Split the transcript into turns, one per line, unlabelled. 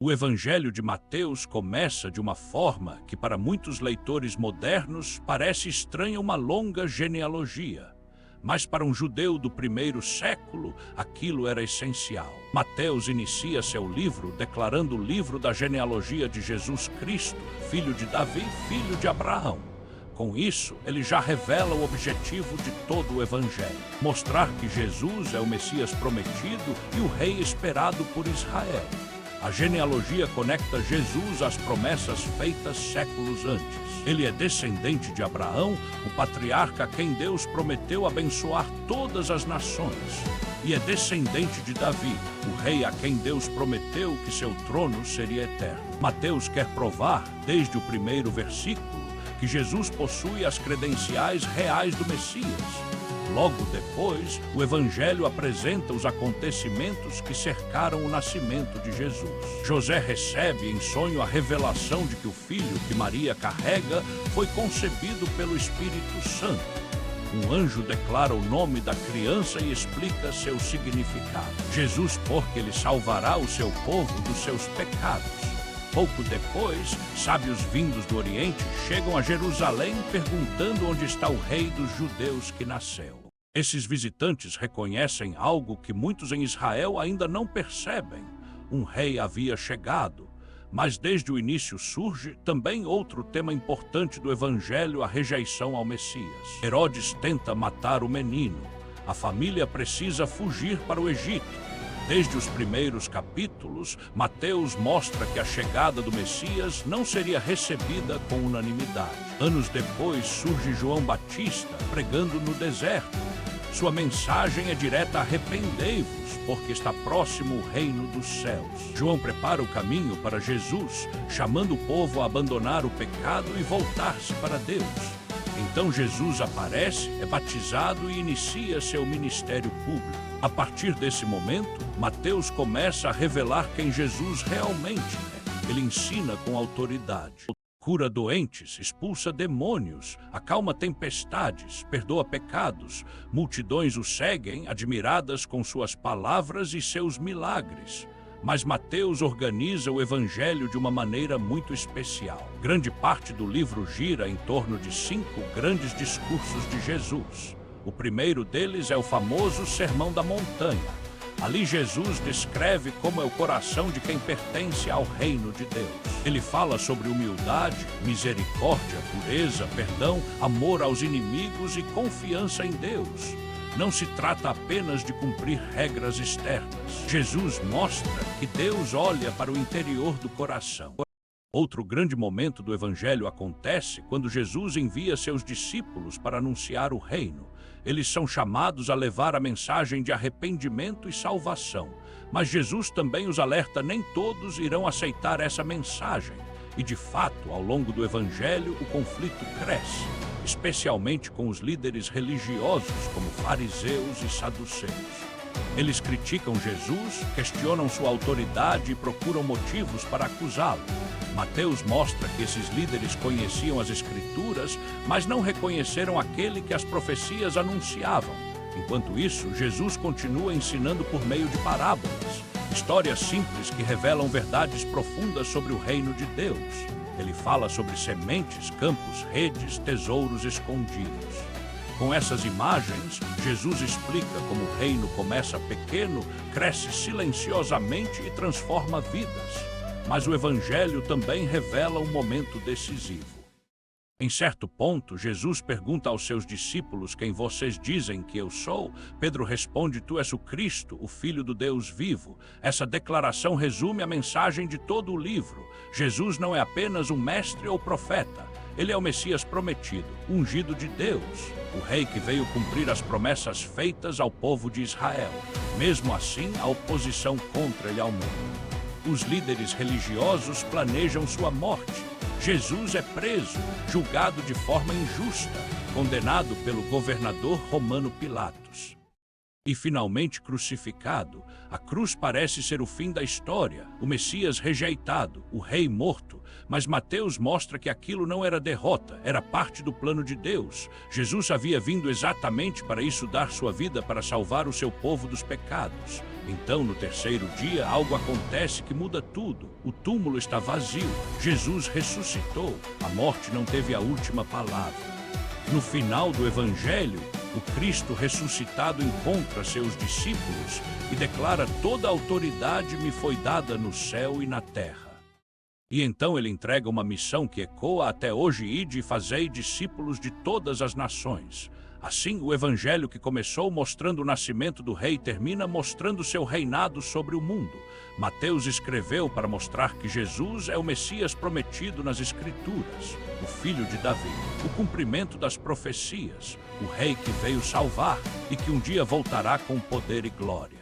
O Evangelho de Mateus começa de uma forma que, para muitos leitores modernos, parece estranha uma longa genealogia. Mas para um judeu do primeiro século, aquilo era essencial. Mateus inicia seu livro declarando o livro da genealogia de Jesus Cristo, filho de Davi, filho de Abraão. Com isso, ele já revela o objetivo de todo o Evangelho: mostrar que Jesus é o Messias prometido e o rei esperado por Israel. A genealogia conecta Jesus às promessas feitas séculos antes. Ele é descendente de Abraão, o patriarca a quem Deus prometeu abençoar todas as nações. E é descendente de Davi, o rei a quem Deus prometeu que seu trono seria eterno. Mateus quer provar, desde o primeiro versículo, que Jesus possui as credenciais reais do Messias. Logo depois, o Evangelho apresenta os acontecimentos que cercaram o nascimento de Jesus. José recebe em sonho a revelação de que o filho que Maria carrega foi concebido pelo Espírito Santo. Um anjo declara o nome da criança e explica seu significado. Jesus, porque ele salvará o seu povo dos seus pecados. Pouco depois, sábios vindos do Oriente chegam a Jerusalém perguntando onde está o rei dos judeus que nasceu. Esses visitantes reconhecem algo que muitos em Israel ainda não percebem. Um rei havia chegado, mas desde o início surge também outro tema importante do Evangelho: a rejeição ao Messias. Herodes tenta matar o menino. A família precisa fugir para o Egito. Desde os primeiros capítulos, Mateus mostra que a chegada do Messias não seria recebida com unanimidade. Anos depois surge João Batista pregando no deserto. Sua mensagem é direta: arrependei-vos, porque está próximo o reino dos céus. João prepara o caminho para Jesus, chamando o povo a abandonar o pecado e voltar-se para Deus. Então Jesus aparece, é batizado e inicia seu ministério público. A partir desse momento, Mateus começa a revelar quem Jesus realmente é. Ele ensina com autoridade. Cura doentes, expulsa demônios, acalma tempestades, perdoa pecados. Multidões o seguem, admiradas com suas palavras e seus milagres. Mas Mateus organiza o Evangelho de uma maneira muito especial. Grande parte do livro gira em torno de 5 grandes discursos de Jesus. O primeiro deles é o famoso Sermão da Montanha. Ali Jesus descreve como é o coração de quem pertence ao reino de Deus. Ele fala sobre humildade, misericórdia, pureza, perdão, amor aos inimigos e confiança em Deus. Não se trata apenas de cumprir regras externas. Jesus mostra que Deus olha para o interior do coração. Outro grande momento do Evangelho acontece quando Jesus envia seus discípulos para anunciar o reino. Eles são chamados a levar a mensagem de arrependimento e salvação. Mas Jesus também os alerta: nem todos irão aceitar essa mensagem. E de fato, ao longo do Evangelho, o conflito cresce, especialmente com os líderes religiosos como fariseus e saduceus. Eles criticam Jesus, questionam sua autoridade e procuram motivos para acusá-lo. Mateus mostra que esses líderes conheciam as Escrituras, mas não reconheceram aquele que as profecias anunciavam. Enquanto isso, Jesus continua ensinando por meio de parábolas, histórias simples que revelam verdades profundas sobre o reino de Deus. Ele fala sobre sementes, campos, redes, tesouros escondidos. Com essas imagens, Jesus explica como o reino começa pequeno, cresce silenciosamente e transforma vidas. Mas o Evangelho também revela um momento decisivo. Em certo ponto, Jesus pergunta aos seus discípulos: quem vocês dizem que eu sou? Pedro responde: tu és o Cristo, o Filho do Deus vivo. Essa declaração resume a mensagem de todo o livro. Jesus não é apenas um mestre ou profeta. Ele é o Messias prometido, ungido de Deus, o rei que veio cumprir as promessas feitas ao povo de Israel. Mesmo assim, a oposição contra ele aumenta. Os líderes religiosos planejam sua morte. Jesus é preso, julgado de forma injusta, condenado pelo governador romano Pilatos. e finalmente crucificado. A cruz parece ser o fim da história, o Messias rejeitado, o rei morto, mas Mateus mostra que aquilo não era derrota, era parte do plano de Deus. Jesus havia vindo exatamente para isso, dar sua vida para salvar o seu povo dos pecados. Então, no terceiro dia, algo acontece que muda tudo. O túmulo está vazio, Jesus ressuscitou, a morte não teve a última palavra. No final do Evangelho, o Cristo ressuscitado encontra seus discípulos e declara: toda a autoridade me foi dada no céu e na terra. E então ele entrega uma missão que ecoa até hoje: ide e fazei discípulos de todas as nações. Assim, o Evangelho, que começou mostrando o nascimento do rei, termina mostrando seu reinado sobre o mundo. Mateus escreveu para mostrar que Jesus é o Messias prometido nas Escrituras, o filho de Davi, o cumprimento das profecias, o rei que veio salvar e que um dia voltará com poder e glória.